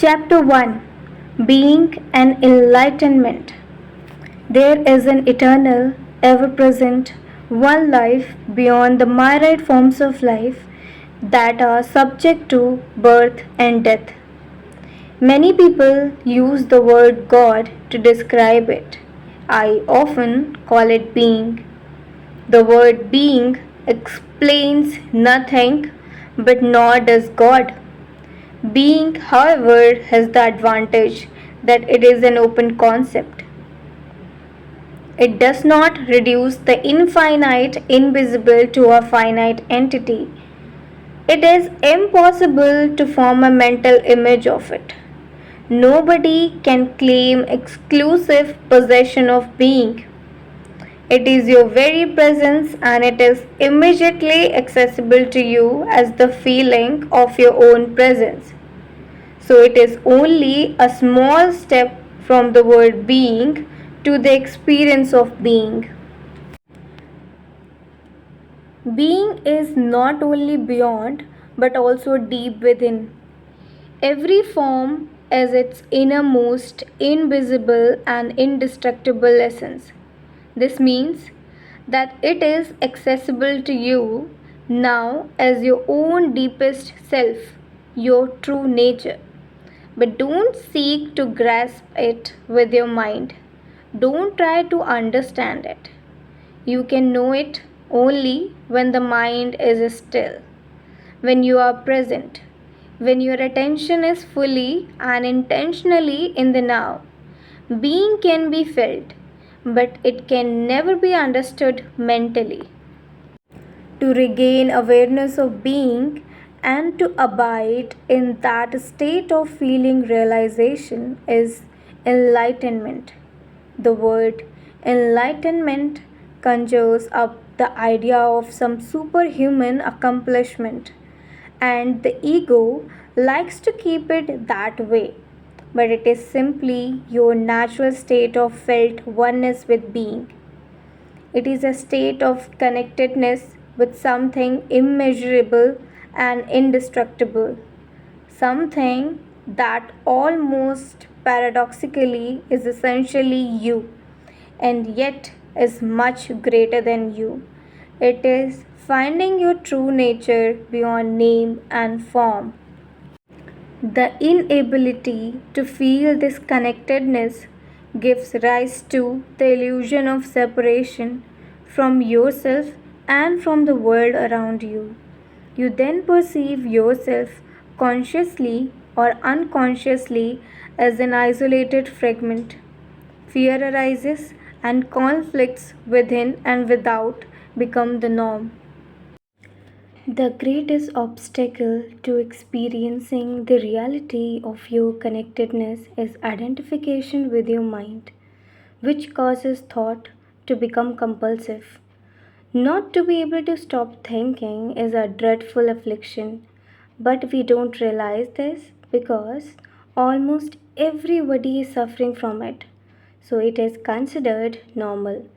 Chapter 1. Being and Enlightenment. There is an eternal, ever present, one life beyond the myriad forms of life that are subject to birth and death. Many people use the word God to describe it. I often call it being. The word being explains nothing, but nor does God. Being, however, has the advantage that it is an open concept. It does not reduce the infinite invisible to a finite entity. It is impossible to form a mental image of it. Nobody can claim exclusive possession of being. It is your very presence and it is immediately accessible to you as the feeling of your own presence. So it is only a small step from the word being to the experience of being. Being is not only beyond but also deep within. Every form is its innermost, invisible, and indestructible essence. This means that it is accessible to you now as your own deepest self, your true nature. But don't seek to grasp it with your mind. Don't try to understand it. You can know it only when the mind is still, when you are present, when your attention is fully and intentionally in the now. Being can be felt, but it can never be understood mentally. To regain awareness of being and to abide in that state of feeling realization is enlightenment. The word enlightenment conjures up the idea of some superhuman accomplishment, and the ego likes to keep it that way. But it is simply your natural state of felt oneness with being. It is a state of connectedness with something immeasurable and indestructible, something that almost paradoxically is essentially you and yet is much greater than you. It is finding your true nature beyond name and form. The inability to feel this connectedness gives rise to the illusion of separation from yourself and from the world around you. You then perceive yourself consciously or unconsciously as an isolated fragment. Fear arises and conflicts within and without become the norm. The greatest obstacle to experiencing the reality of your connectedness is identification with your mind, which causes thought to become compulsive. Not to be able to stop thinking is a dreadful affliction, but we don't realize this because almost everybody is suffering from it, so it is considered normal.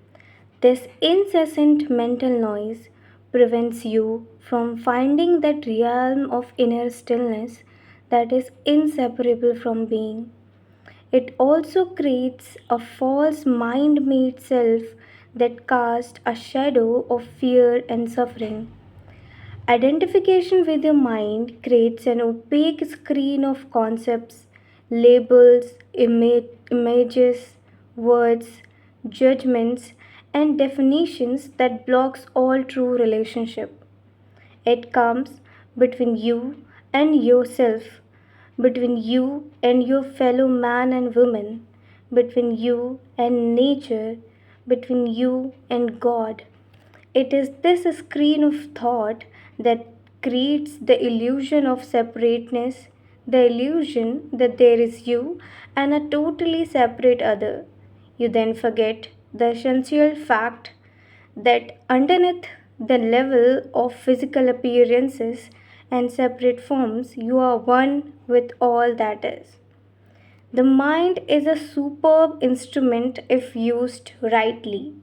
This incessant mental noise prevents you from finding that realm of inner stillness that is inseparable from being. It also creates a false mind made self that casts a shadow of fear and suffering. Identification with your mind creates an opaque screen of concepts, labels, images, words, judgments, and definitions that blocks all true relationship. It comes between you and yourself, between you and your fellow man and woman, between you and nature, between you and God. It is this screen of thought that creates the illusion of separateness, the illusion that there is you and a totally separate other. You then forget the essential fact that underneath the level of physical appearances and separate forms, you are one with all that is. The mind is a superb instrument if used rightly.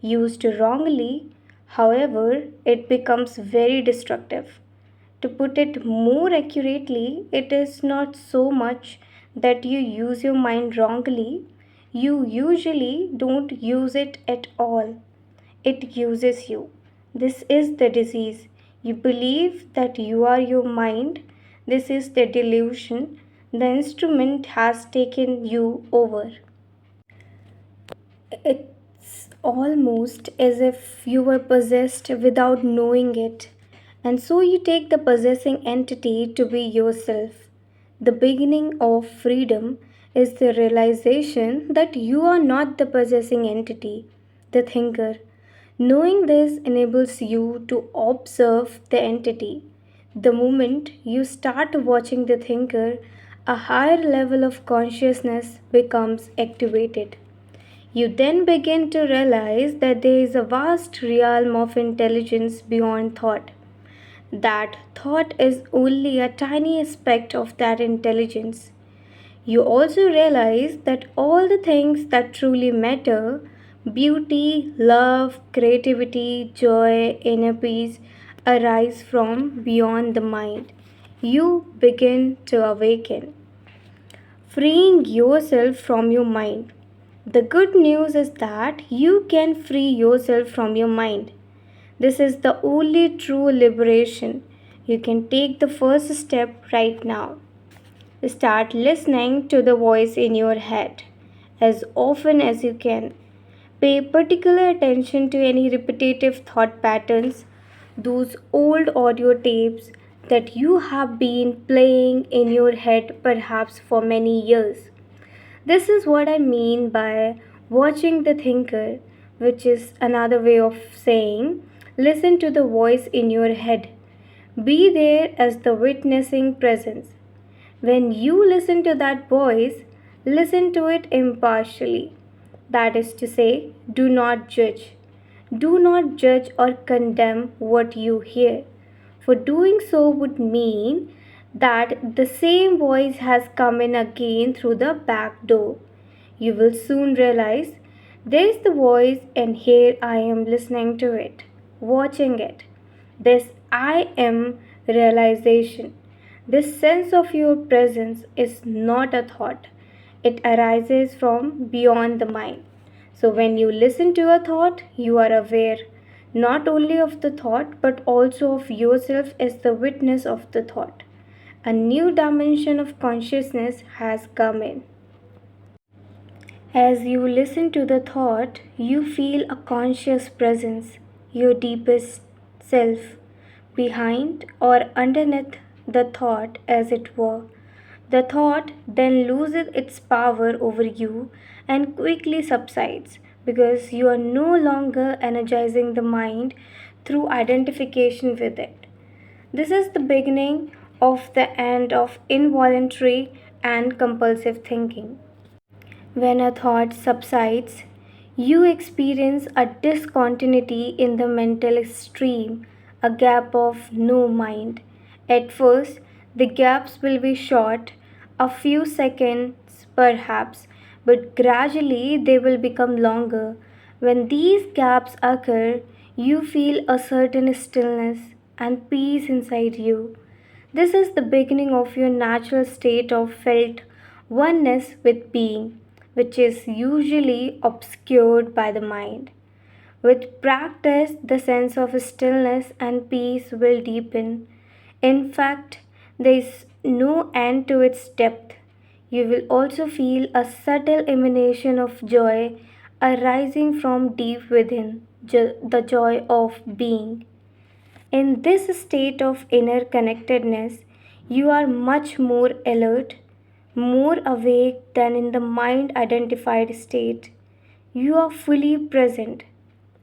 Used wrongly, however, it becomes very destructive. To put it more accurately, it is not so much that you use your mind wrongly, you usually don't use it at all. It uses you. This is the disease. You believe that you are your mind. This is the delusion. The instrument has taken you over. It's almost as if you were possessed without knowing it. And so you take the possessing entity to be yourself. The beginning of freedom is the realization that you are not the possessing entity, the thinker. Knowing this enables you to observe the entity. The moment you start watching the thinker, a higher level of consciousness becomes activated. You then begin to realize that there is a vast realm of intelligence beyond thought. That thought is only a tiny aspect of that intelligence. You also realize that all the things that truly matter beauty, love, creativity, joy, inner peace arise from beyond the mind. You begin to awaken, freeing yourself from your mind. The good news is that you can free yourself from your mind. This is the only true liberation. You can take the first step right now. Start listening to the voice in your head as often as you can. Pay particular attention to any repetitive thought patterns, those old audio tapes that you have been playing in your head perhaps for many years. This is what I mean by watching the thinker, which is another way of saying listen to the voice in your head. Be there as the witnessing presence. When you listen to that voice, listen to it impartially. That is to say, do not judge. Do not judge or condemn what you hear. For doing so would mean that the same voice has come in again through the back door. You will soon realize there is the voice, and here I am listening to it, watching it. This I am realization, this sense of your presence is not a thought, it arises from beyond the mind. So, when you listen to a thought, you are aware not only of the thought but also of yourself as the witness of the thought. A new dimension of consciousness has come in. As you listen to the thought, you feel a conscious presence, your deepest self, behind or underneath the thought, as it were. The thought then loses its power over you and quickly subsides because you are no longer energizing the mind through identification with it. This is the beginning of the end of involuntary and compulsive thinking. When a thought subsides, you experience a discontinuity in the mental stream, a gap of no mind. At first, the gaps will be short, a few seconds perhaps, but gradually they will become longer. When these gaps occur, you feel a certain stillness and peace inside you. This is the beginning of your natural state of felt oneness with being, which is usually obscured by the mind. With practice, the sense of stillness and peace will deepen. In fact, there is no end to its depth. You will also feel a subtle emanation of joy arising from deep within, the joy of being. In this state of inner connectedness, you are much more alert, more awake than in the mind identified state. You are fully present.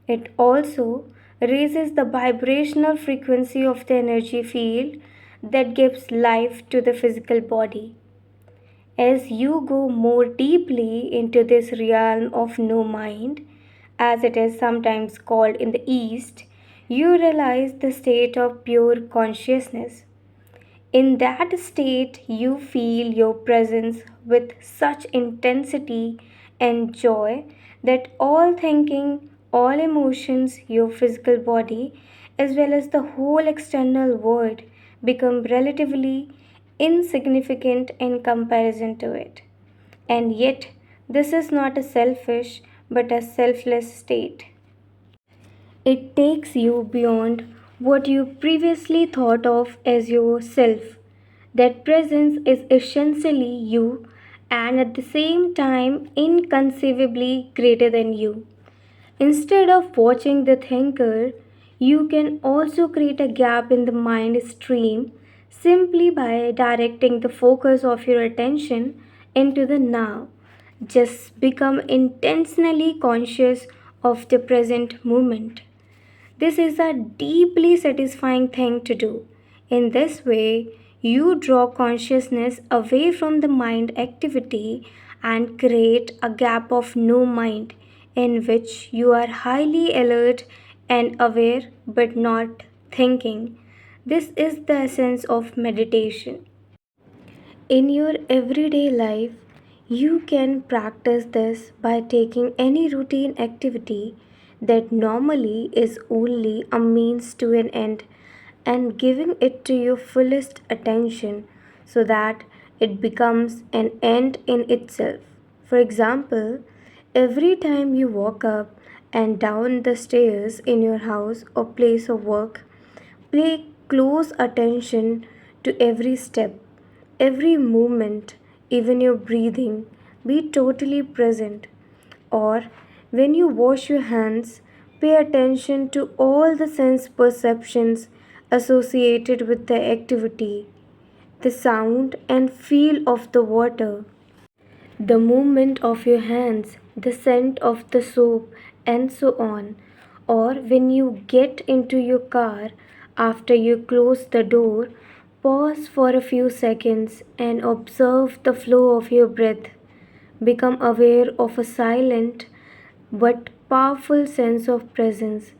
It also raises the vibrational frequency of the energy field that gives life to the physical body. As you go more deeply into this realm of no mind, as it is sometimes called in the East, you realize the state of pure consciousness. In that state, you feel your presence with such intensity and joy that all thinking, all emotions, your physical body, as well as the whole external world become relatively insignificant in comparison to it. And yet, this is not a selfish but a selfless state. It takes you beyond what you previously thought of as yourself. That presence is essentially you and at the same time inconceivably greater than you. Instead of watching the thinker, you can also create a gap in the mind stream simply by directing the focus of your attention into the now. Just become intentionally conscious of the present moment. This is a deeply satisfying thing to do. In this way, you draw consciousness away from the mind activity and create a gap of no mind in which you are highly alert and aware but not thinking. This is the essence of meditation. In your everyday life, you can practice this by taking any routine activity that normally is only a means to an end and giving it to your fullest attention so that it becomes an end in itself. For example, every time you walk up and down the stairs in your house or place of work, pay close attention to every step, every movement, even your breathing. Be totally present. Or when you wash your hands, pay attention to all the sense perceptions associated with the activity, the sound and feel of the water, the movement of your hands, the scent of the soap, and so on. Or when you get into your car, after you close the door, pause for a few seconds and observe the flow of your breath. Become aware of a silent but powerful sense of presence.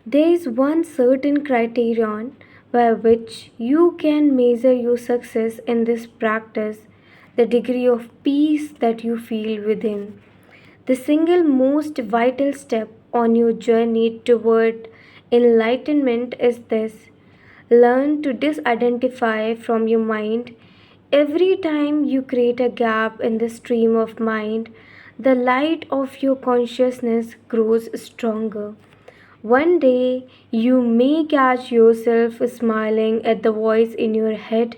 There is one certain criterion by which you can measure your success in this practice, the degree of peace that you feel within. The single most vital step on your journey toward enlightenment is this: learn to disidentify from your mind. Every time you create a gap in the stream of mind, the light of your consciousness grows stronger. One day you may catch yourself smiling at the voice in your head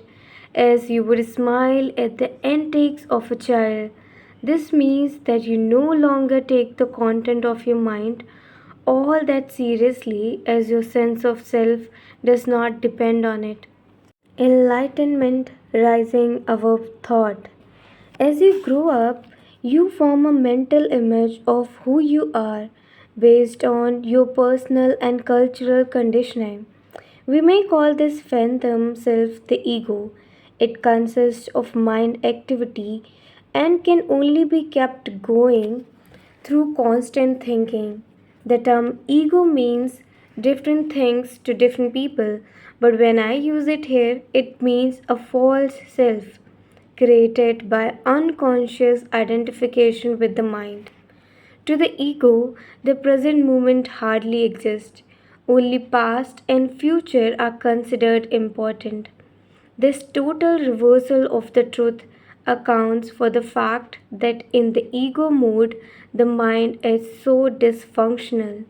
as you would smile at the antics of a child. This means that you no longer take the content of your mind all that seriously, as your sense of self does not depend on it. Enlightenment rising above thought. As you grow up, you form a mental image of who you are based on your personal and cultural conditioning. We may call this phantom self the ego. It consists of mind activity and can only be kept going through constant thinking. The term ego means different things to different people, but when I use it here, it means a false self created by unconscious identification with the mind. To the ego, the present moment hardly exists. Only past and future are considered important. This total reversal of the truth accounts for the fact that in the ego mode, the mind is so dysfunctional.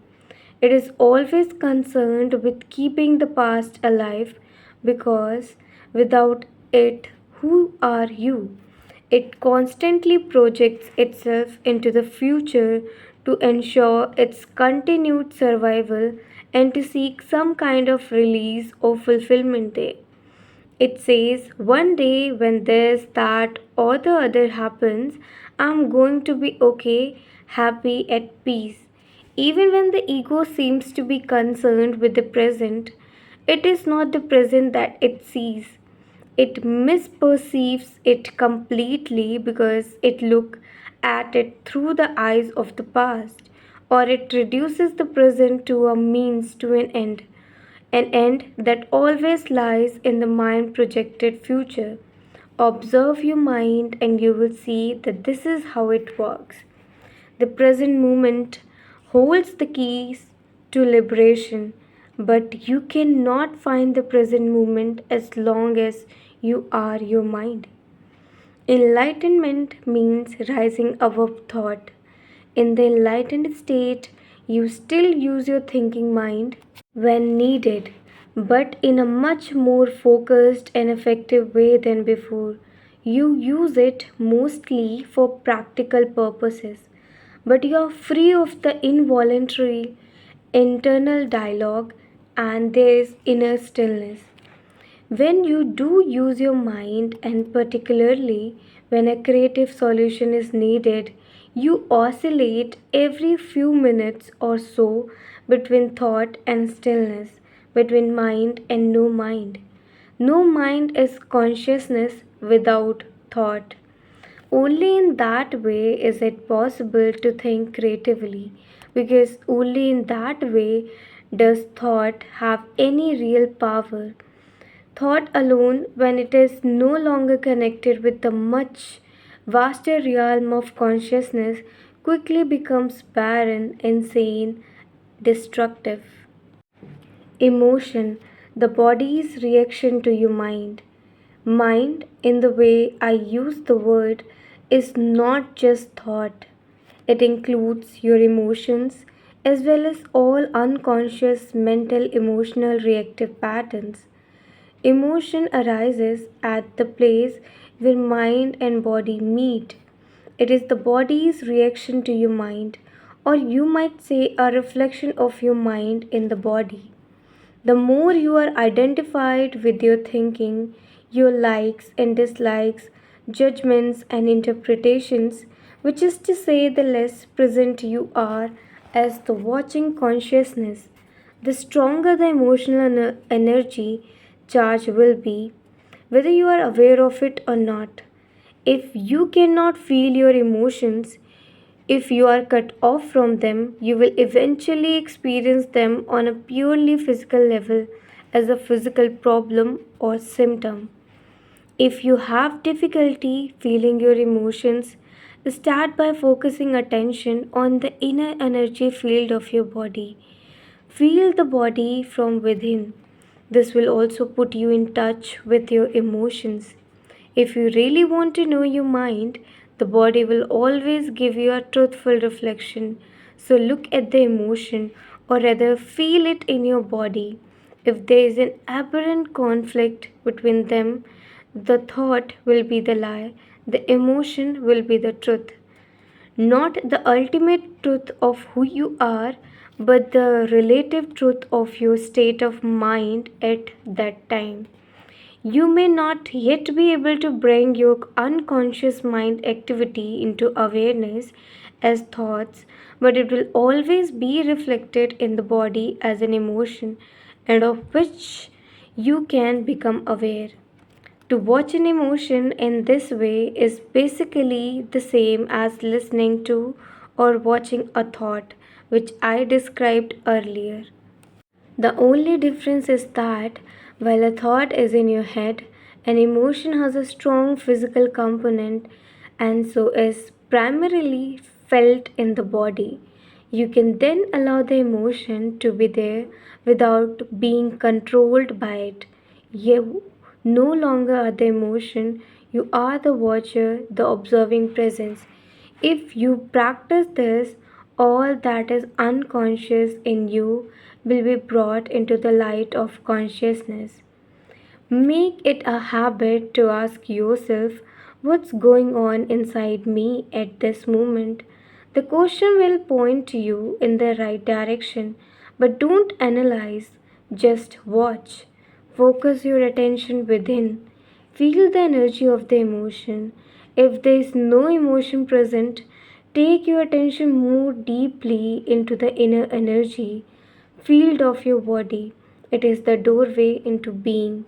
It is always concerned with keeping the past alive because without it, who are you? It constantly projects itself into the future to ensure its continued survival and to seek some kind of release or fulfillment there. It says, one day when this, that, or the other happens, I'm going to be okay, happy, at peace. Even when the ego seems to be concerned with the present, it is not the present that it sees. It misperceives it completely because it looks at it through the eyes of the past, or it reduces the present to a means to an end that always lies in the mind projected future. Observe your mind and you will see that this is how it works. The present moment holds the keys to liberation. but you cannot find the present moment as long as you are your mind. Enlightenment means rising above thought. In the enlightened state, you still use your thinking mind when needed, but in a much more focused and effective way than before. You use it mostly for practical purposes, but you are free of the involuntary internal dialogue and there is inner stillness. When you do use your mind, and particularly when a creative solution is needed, you oscillate every few minutes or so between thought and stillness, between mind and no mind. No mind is consciousness without thought. Only in that way is it possible to think creatively, because only in that way does thought have any real power. Thought alone, when it is no longer connected with the much vaster realm of consciousness, quickly becomes barren, insane, destructive. Emotion, the body's reaction to your mind. Mind, in the way I use the word, is not just thought, it includes your emotions as well as all unconscious mental emotional reactive patterns. Emotion arises at the place where mind and body meet. It is the body's reaction to your mind, or you might say a reflection of your mind in the body. The more you are identified with your thinking, your likes and dislikes, judgments and interpretations, which is to say, the less present you are as the watching consciousness, the stronger the emotional energy charge will be, whether you are aware of it or not. If you cannot feel your emotions, if you are cut off from them, you will eventually experience them on a purely physical level as a physical problem or symptom. If you have difficulty feeling your emotions, start by focusing attention on the inner energy field of your body. Feel the body from within. This will also put you in touch with your emotions. If you really want to know your mind, the body will always give you a truthful reflection. So look at the emotion, or rather, feel it in your body. If there is an apparent conflict between them, the thought will be the lie, the emotion will be the truth. Not the ultimate truth of who you are, but the relative truth of your state of mind at that time. You may not yet be able to bring your unconscious mind activity into awareness as thoughts, but it will always be reflected in the body as an emotion, and of which you can become aware. To watch an emotion in this way is basically the same as listening to or watching a thought, which I described earlier. The only difference is that while a thought is in your head, an emotion has a strong physical component and so is primarily felt in the body. You can then allow the emotion to be there without being controlled by it. You no longer are the emotion, you are the watcher, the observing presence. If you practice this, all that is unconscious in you will be brought into the light of consciousness. Make it a habit to ask yourself, what's going on inside me at this moment? The question will point you in the right direction, but don't analyze, just watch. Focus your attention within. Feel the energy of the emotion. If there is no emotion present, take your attention more deeply into the inner energy field of your body. It is the doorway into being.